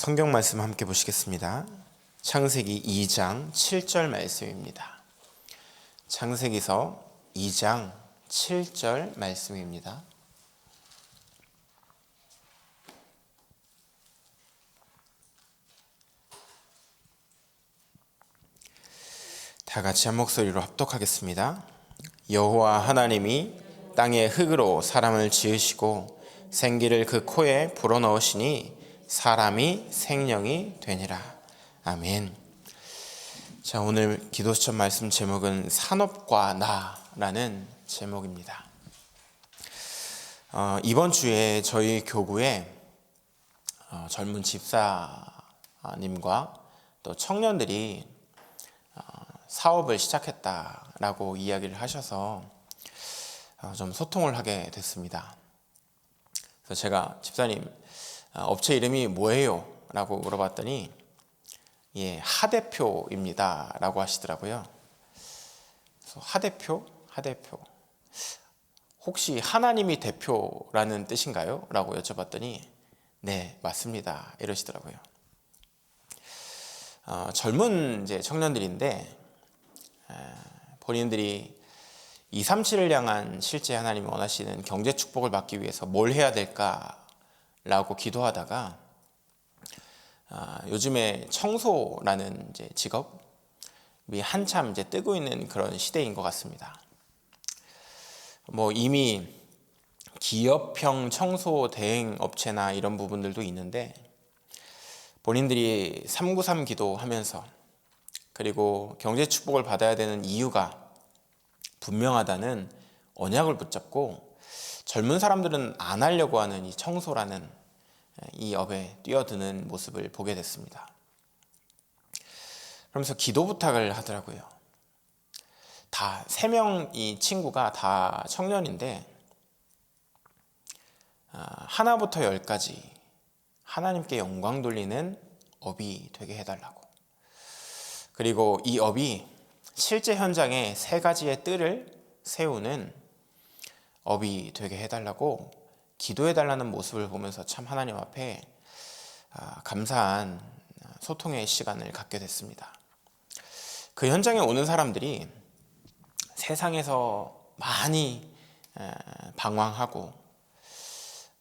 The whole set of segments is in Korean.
성경 말씀 함께 보시겠습니다. 창세기 2장 7절 말씀입니다. 창세기서 2장 7절 말씀입니다. 다 같이 한 목소리로 합독하겠습니다. 여호와 하나님이 땅의 흙으로 사람을 지으시고 생기를 그 코에 불어넣으시니 사람이 생명이 되니라. 아멘. 자, 오늘 기도수첩 말씀 제목은 산업과 나라는 제목입니다. 이번 주에 저희 교구에 젊은 집사님과 또 청년들이 사업을 시작했다라고 이야기를 하셔서 좀 소통을 하게 됐습니다. 그래서 제가 집사님 업체 이름이 뭐예요? 라고 물어봤더니 하대표입니다 라고 하시더라고요. 그래서 하대표? 혹시 하나님이 대표라는 뜻인가요? 라고 여쭤봤더니 네, 맞습니다 이러시더라고요. 젊은 이제 청년들인데 본인들이 237을 향한 실제 하나님이 원하시는 경제 축복을 받기 위해서 뭘 해야 될까라고 기도하다가 요즘에 청소라는 이제 직업이 한참 이제 뜨고 있는 그런 시대인 것 같습니다. 이미 기업형 청소 대행 업체나 이런 부분들도 있는데 본인들이 393 기도하면서 그리고 경제 축복을 받아야 되는 이유가 분명하다는 언약을 붙잡고 젊은 사람들은 안 하려고 하는 이 청소라는 이 업에 뛰어드는 모습을 보게 됐습니다. 그러면서 기도 부탁을 하더라고요. 다 3명 이 친구가 다 청년인데 하나부터 10까지 하나님께 영광 돌리는 업이 되게 해달라고. 그리고 이 업이 실제 현장에 3가지의 뜰을 세우는 업이 되게 해달라고 기도해달라는 모습을 보면서 참 하나님 앞에 감사한 소통의 시간을 갖게 됐습니다. 그 현장에 오는 사람들이 세상에서 많이 방황하고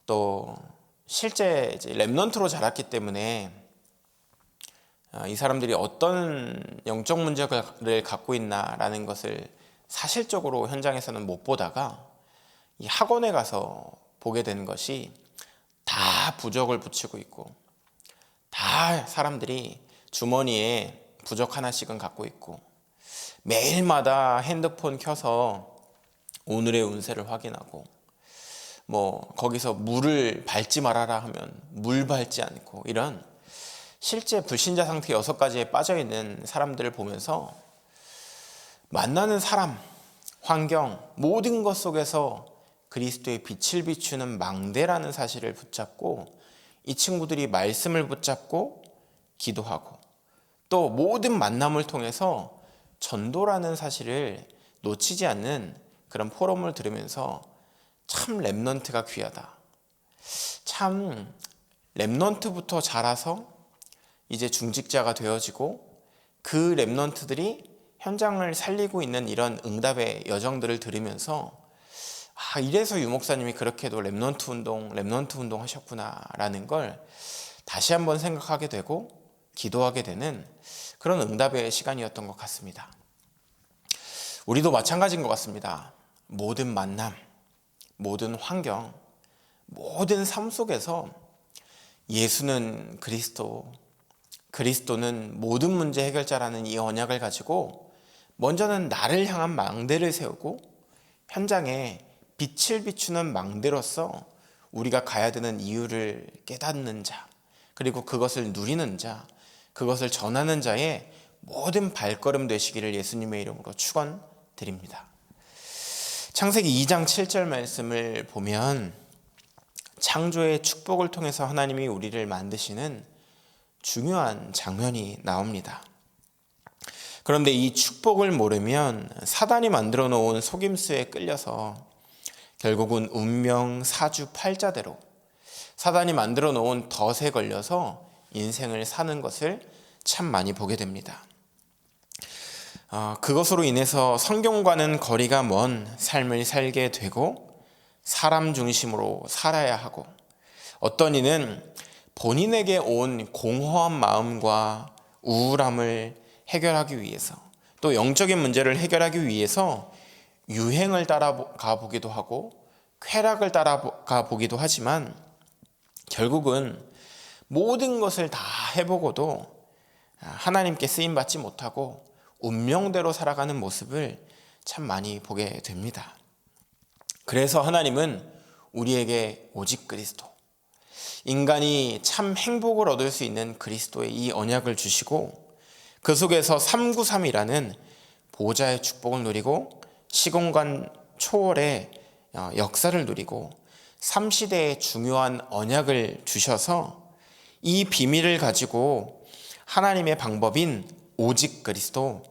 또 실제 이제 랩넌트로 자랐기 때문에 이 사람들이 어떤 영적 문제를 갖고 있나라는 것을 사실적으로 현장에서는 못 보다가 이 학원에 가서 보게 되는 것이 다 부적을 붙이고 있고 다 사람들이 주머니에 부적 하나씩은 갖고 있고 매일마다 핸드폰 켜서 오늘의 운세를 확인하고 거기서 물을 밟지 말아라 하면 물 밟지 않고 이런 실제 불신자 상태 6가지에 빠져있는 사람들을 보면서 만나는 사람, 환경, 모든 것 속에서 그리스도의 빛을 비추는 망대라는 사실을 붙잡고 이 친구들이 말씀을 붙잡고 기도하고 또 모든 만남을 통해서 전도라는 사실을 놓치지 않는 그런 포럼을 들으면서 참 랩넌트가 귀하다. 참 랩넌트부터 자라서 이제 중직자가 되어지고 그 랩넌트들이 현장을 살리고 있는 이런 응답의 여정들을 들으면서 이래서 유 목사님이 그렇게도 랩넌트 운동 하셨구나라는 걸 다시 한번 생각하게 되고 기도하게 되는 그런 응답의 시간이었던 것 같습니다. 우리도 마찬가지인 것 같습니다. 모든 만남, 모든 환경, 모든 삶 속에서 예수는 그리스도는 모든 문제 해결자라는 이 언약을 가지고 먼저는 나를 향한 망대를 세우고 현장에 빛을 비추는 망대로서 우리가 가야 되는 이유를 깨닫는 자, 그리고 그것을 누리는 자, 그것을 전하는 자의 모든 발걸음 되시기를 예수님의 이름으로 축원드립니다. 창세기 2장 7절 말씀을 보면 창조의 축복을 통해서 하나님이 우리를 만드시는 중요한 장면이 나옵니다. 그런데 이 축복을 모르면 사단이 만들어 놓은 속임수에 끌려서 결국은 운명 사주 팔자대로 사단이 만들어 놓은 덫에 걸려서 인생을 사는 것을 참 많이 보게 됩니다. 그것으로 인해서 성경과는 거리가 먼 삶을 살게 되고 사람 중심으로 살아야 하고, 어떤 이는 본인에게 온 공허한 마음과 우울함을 해결하기 위해서, 또 영적인 문제를 해결하기 위해서 유행을 따라가 보기도 하고 쾌락을 따라가 보기도 하지만, 결국은 모든 것을 다 해보고도 하나님께 쓰임받지 못하고 운명대로 살아가는 모습을 참 많이 보게 됩니다. 그래서 하나님은 우리에게 오직 그리스도, 인간이 참 행복을 얻을 수 있는 그리스도의 이 언약을 주시고, 그 속에서 393이라는 보좌의 축복을 누리고 시공간 초월의 역사를 누리고 3시대의 중요한 언약을 주셔서 이 비밀을 가지고 하나님의 방법인 오직 그리스도,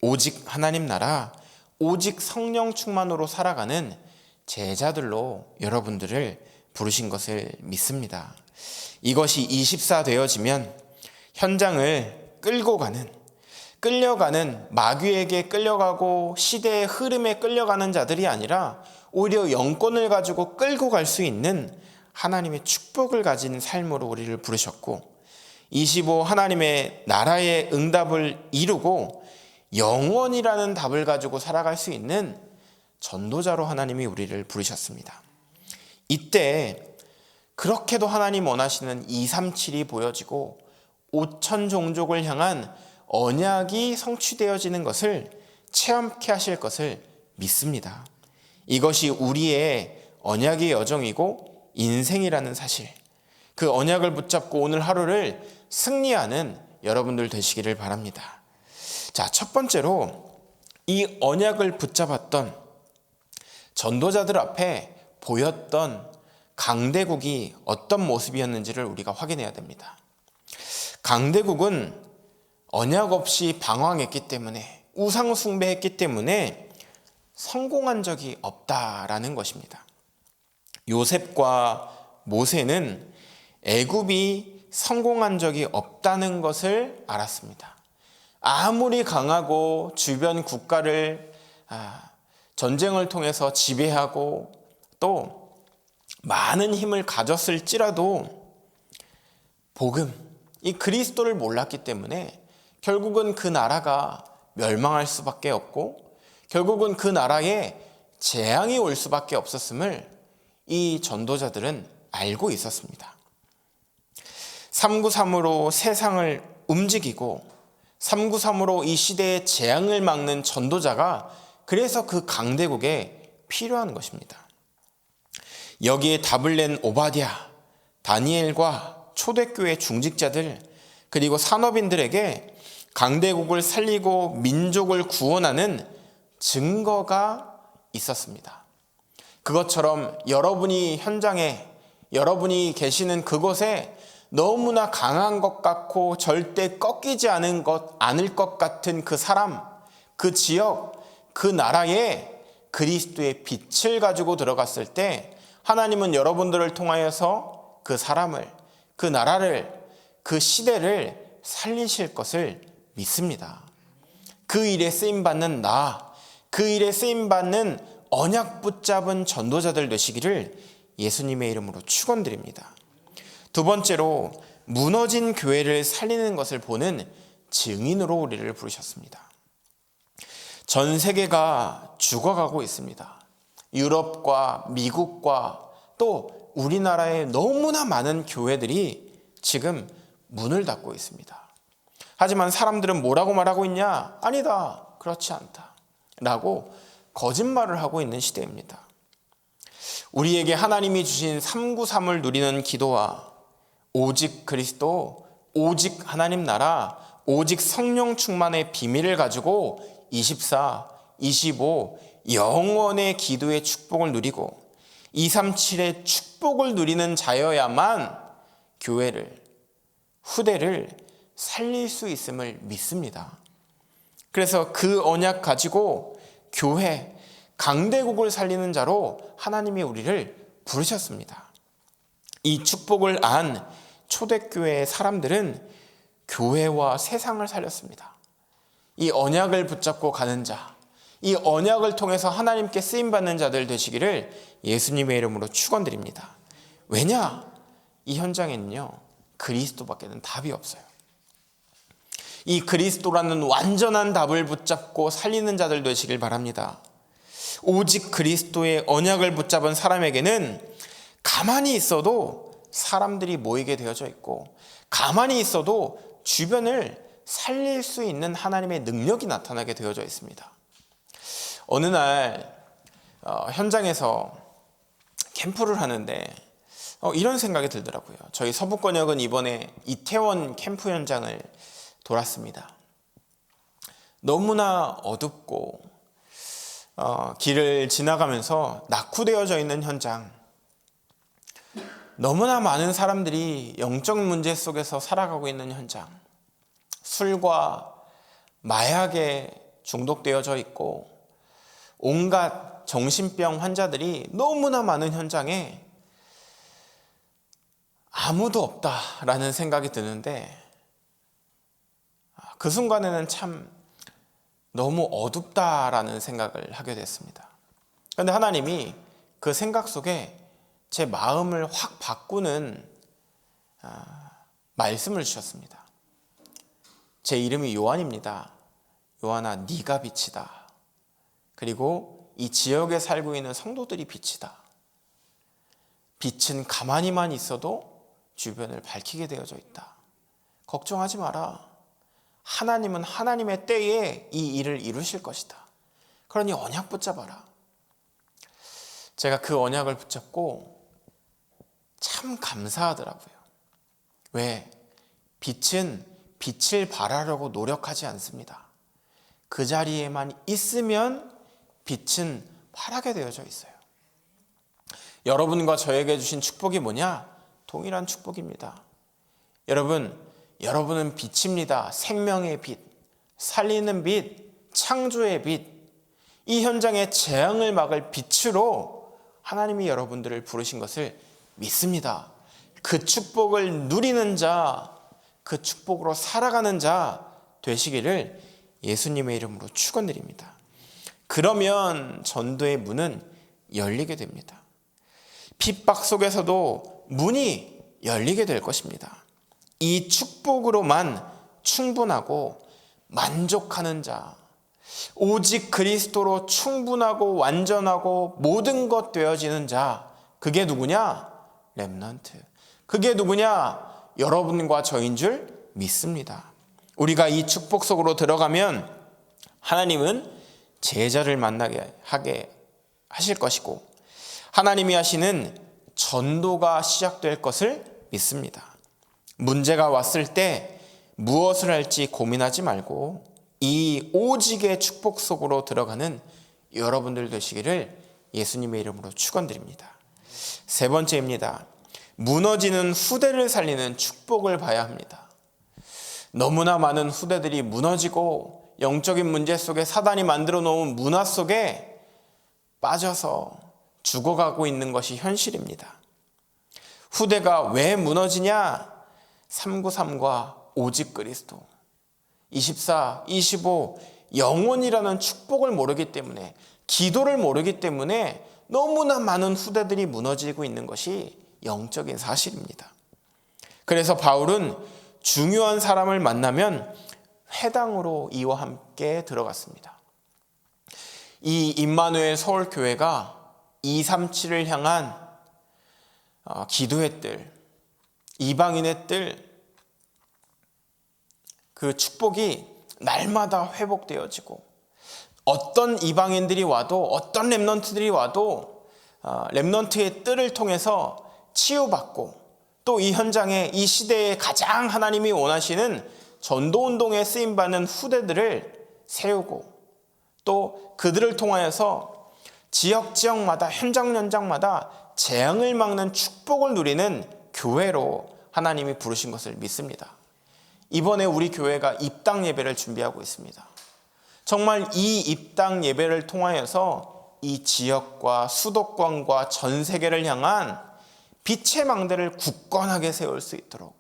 오직 하나님 나라, 오직 성령 충만으로 살아가는 제자들로 여러분들을 부르신 것을 믿습니다. 이것이 24 되어지면 현장을 끌려가는 마귀에게 끌려가고 시대의 흐름에 끌려가는 자들이 아니라 오히려 영권을 가지고 끌고 갈 수 있는 하나님의 축복을 가진 삶으로 우리를 부르셨고, 25 하나님의 나라의 응답을 이루고 영원이라는 답을 가지고 살아갈 수 있는 전도자로 하나님이 우리를 부르셨습니다. 이때 그렇게도 하나님 원하시는 237이 보여지고 5천 종족을 향한 언약이 성취되어지는 것을 체험케 하실 것을 믿습니다. 이것이 우리의 언약의 여정이고 인생이라는 사실, 그 언약을 붙잡고 오늘 하루를 승리하는 여러분들 되시기를 바랍니다. 자, 첫 번째로 이 언약을 붙잡았던 전도자들 앞에 보였던 강대국이 어떤 모습이었는지를 우리가 확인해야 됩니다. 강대국은 언약 없이 방황했기 때문에, 우상 숭배했기 때문에 성공한 적이 없다라는 것입니다. 요셉과 모세는 애굽이 성공한 적이 없다는 것을 알았습니다. 아무리 강하고 주변 국가를 전쟁을 통해서 지배하고 또 많은 힘을 가졌을지라도 복음, 이 그리스도를 몰랐기 때문에 결국은 그 나라가 멸망할 수밖에 없고 결국은 그 나라에 재앙이 올 수밖에 없었음을 이 전도자들은 알고 있었습니다. 393으로 세상을 움직이고 393으로 이 시대의 재앙을 막는 전도자가 그래서 그 강대국에 필요한 것입니다. 여기에 답을 낸 오바댜, 다니엘과 초대교회 중직자들, 그리고 산업인들에게 강대국을 살리고 민족을 구원하는 증거가 있었습니다. 그것처럼 여러분이 현장에, 여러분이 계시는 그곳에 너무나 강한 것 같고 절대 꺾이지 않을 것 같은 그 사람, 그 지역, 그 나라에 그리스도의 빛을 가지고 들어갔을 때 하나님은 여러분들을 통하여서 그 사람을, 그 나라를, 그 시대를 살리실 것을 믿습니다. 그 일에 쓰임받는 그 일에 쓰임받는 언약 붙잡은 전도자들 되시기를 예수님의 이름으로 축원드립니다. 두 번째로 무너진 교회를 살리는 것을 보는 증인으로 우리를 부르셨습니다. 전 세계가 죽어가고 있습니다. 유럽과 미국과 또 우리나라의 너무나 많은 교회들이 지금 문을 닫고 있습니다. 하지만 사람들은 뭐라고 말하고 있냐? 아니다, 그렇지 않다 라고 거짓말을 하고 있는 시대입니다. 우리에게 하나님이 주신 393을 누리는 기도와 오직 그리스도, 오직 하나님 나라, 오직 성령 충만의 비밀을 가지고 24, 25 영원의 기도의 축복을 누리고 237의 축복을 누리는 자여야만 교회를, 후대를 살릴 수 있음을 믿습니다. 그래서 그 언약 가지고 교회, 강대국을 살리는 자로 하나님이 우리를 부르셨습니다. 이 축복을 안 초대교회의 사람들은 교회와 세상을 살렸습니다. 이 언약을 붙잡고 가는 자, 이 언약을 통해서 하나님께 쓰임받는 자들 되시기를 예수님의 이름으로 축원드립니다. 왜냐? 이 현장에는요, 그리스도밖에는 답이 없어요. 이 그리스도라는 완전한 답을 붙잡고 살리는 자들 되시길 바랍니다. 오직 그리스도의 언약을 붙잡은 사람에게는 가만히 있어도 사람들이 모이게 되어져 있고, 가만히 있어도 주변을 살릴 수 있는 하나님의 능력이 나타나게 되어져 있습니다. 어느 날 현장에서 캠프를 하는데 이런 생각이 들더라고요. 저희 서북권역은 이번에 이태원 캠프 현장을 돌았습니다. 너무나 어둡고 길을 지나가면서 낙후되어져 있는 현장, 너무나 많은 사람들이 영적 문제 속에서 살아가고 있는 현장, 술과 마약에 중독되어져 있고 온갖 정신병 환자들이 너무나 많은 현장에 아무도 없다라는 생각이 드는데, 그 순간에는 참 너무 어둡다라는 생각을 하게 됐습니다. 그런데 하나님이 그 생각 속에 제 마음을 확 바꾸는 말씀을 주셨습니다. 제 이름이 요한입니다. 요한아, 네가 빛이다. 그리고 이 지역에 살고 있는 성도들이 빛이다. 빛은 가만히만 있어도 주변을 밝히게 되어져 있다. 걱정하지 마라. 하나님은 하나님의 때에 이 일을 이루실 것이다. 그러니 언약 붙잡아라. 제가 그 언약을 붙잡고 참 감사하더라고요. 왜? 빛은 빛을 발하려고 노력하지 않습니다. 그 자리에만 있으면 빛은 발하게 되어져 있어요. 여러분과 저에게 주신 축복이 뭐냐? 동일한 축복입니다. 여러분은 빛입니다. 생명의 빛, 살리는 빛, 창조의 빛, 이 현장의 재앙을 막을 빛으로 하나님이 여러분들을 부르신 것을 믿습니다. 그 축복을 누리는 자, 그 축복으로 살아가는 자 되시기를 예수님의 이름으로 축원드립니다. 그러면 전도의 문은 열리게 됩니다. 핍박 속에서도 문이 열리게 될 것입니다. 이 축복으로만 충분하고 만족하는 자, 오직 그리스도로 충분하고 완전하고 모든 것 되어지는 자, 그게 누구냐? 렘넌트. 그게 누구냐? 여러분과 저인 줄 믿습니다. 우리가 이 축복 속으로 들어가면 하나님은 제자를 만나게 하게 하실 것이고, 하나님이 하시는 전도가 시작될 것을 믿습니다. 문제가 왔을 때 무엇을 할지 고민하지 말고 이 오직의 축복 속으로 들어가는 여러분들 되시기를 예수님의 이름으로 축원드립니다. 세 번째입니다. 무너지는 후대를 살리는 축복을 봐야 합니다. 너무나 많은 후대들이 무너지고 영적인 문제 속에 사단이 만들어 놓은 문화 속에 빠져서 죽어가고 있는 것이 현실입니다. 후대가 왜 무너지냐? 393과 오직 그리스도, 24, 25 영원이라는 축복을 모르기 때문에, 기도를 모르기 때문에 너무나 많은 후대들이 무너지고 있는 것이 영적인 사실입니다. 그래서 바울은 중요한 사람을 만나면 회당으로 이와 함께 들어갔습니다. 이 임마누엘 서울교회가 237을 향한 기도의 뜰, 이방인의 뜰, 그 축복이 날마다 회복되어지고, 어떤 이방인들이 와도, 어떤 렘넌트들이 와도 렘넌트의 뜰을 통해서 치유받고, 또 이 현장에 이 시대에 가장 하나님이 원하시는 전도운동에 쓰임받는 후대들을 세우고, 또 그들을 통하여서 지역마다 현장마다 재앙을 막는 축복을 누리는 교회로 하나님이 부르신 것을 믿습니다. 이번에 우리 교회가 입당 예배를 준비하고 있습니다. 정말 이 입당 예배를 통하여서 이 지역과 수도권과 전 세계를 향한 빛의 망대를 굳건하게 세울 수 있도록,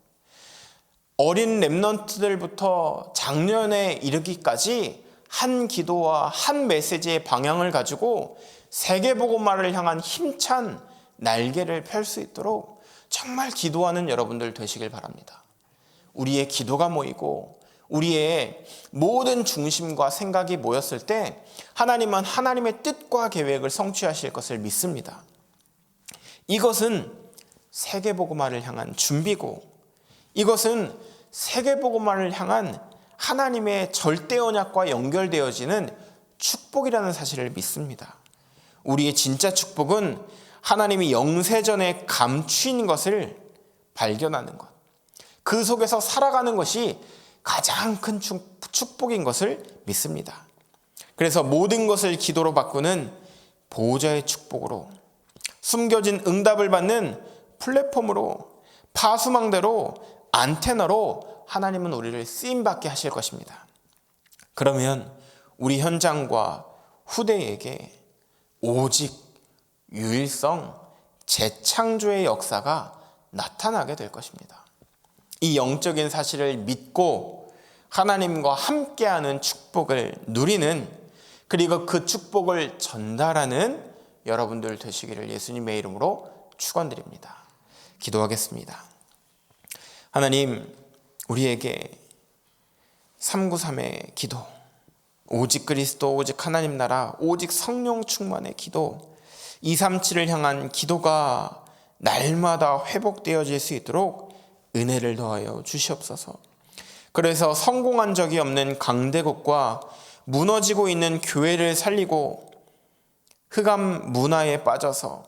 어린 렘넌트들부터 장년에 이르기까지 한 기도와 한 메시지의 방향을 가지고 세계복음화를 향한 힘찬 날개를 펼 수 있도록 정말 기도하는 여러분들 되시길 바랍니다. 우리의 기도가 모이고 우리의 모든 중심과 생각이 모였을 때 하나님은 하나님의 뜻과 계획을 성취하실 것을 믿습니다. 이것은 세계복음화를 향한 준비고, 이것은 세계복음화를 향한 하나님의 절대 언약과 연결되어지는 축복이라는 사실을 믿습니다. 우리의 진짜 축복은 하나님이 영세전에 감추인 것을 발견하는 것, 그 속에서 살아가는 것이 가장 큰 축복인 것을 믿습니다. 그래서 모든 것을 기도로 바꾸는 보호자의 축복으로, 숨겨진 응답을 받는 플랫폼으로, 파수망대로, 안테나로 하나님은 우리를 쓰임받게 하실 것입니다. 그러면 우리 현장과 후대에게 오직 유일성, 재창조의 역사가 나타나게 될 것입니다. 이 영적인 사실을 믿고 하나님과 함께하는 축복을 누리는, 그리고 그 축복을 전달하는 여러분들 되시기를 예수님의 이름으로 축원드립니다. 기도하겠습니다. 하나님, 우리에게 393의 기도, 오직 그리스도, 오직 하나님 나라, 오직 성령 충만의 기도, 237을 향한 기도가 날마다 회복되어질 수 있도록 은혜를 더하여 주시옵소서. 그래서 성공한 적이 없는 강대국과 무너지고 있는 교회를 살리고 흑암 문화에 빠져서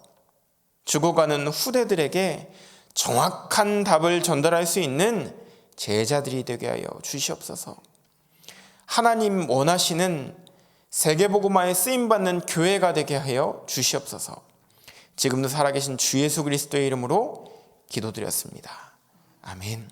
죽어가는 후대들에게 정확한 답을 전달할 수 있는 제자들이 되게 하여 주시옵소서. 하나님 원하시는 세계복음화에 쓰임받는 교회가 되게 하여 주시옵소서. 지금도 살아계신 주 예수 그리스도의 이름으로 기도드렸습니다. 아멘.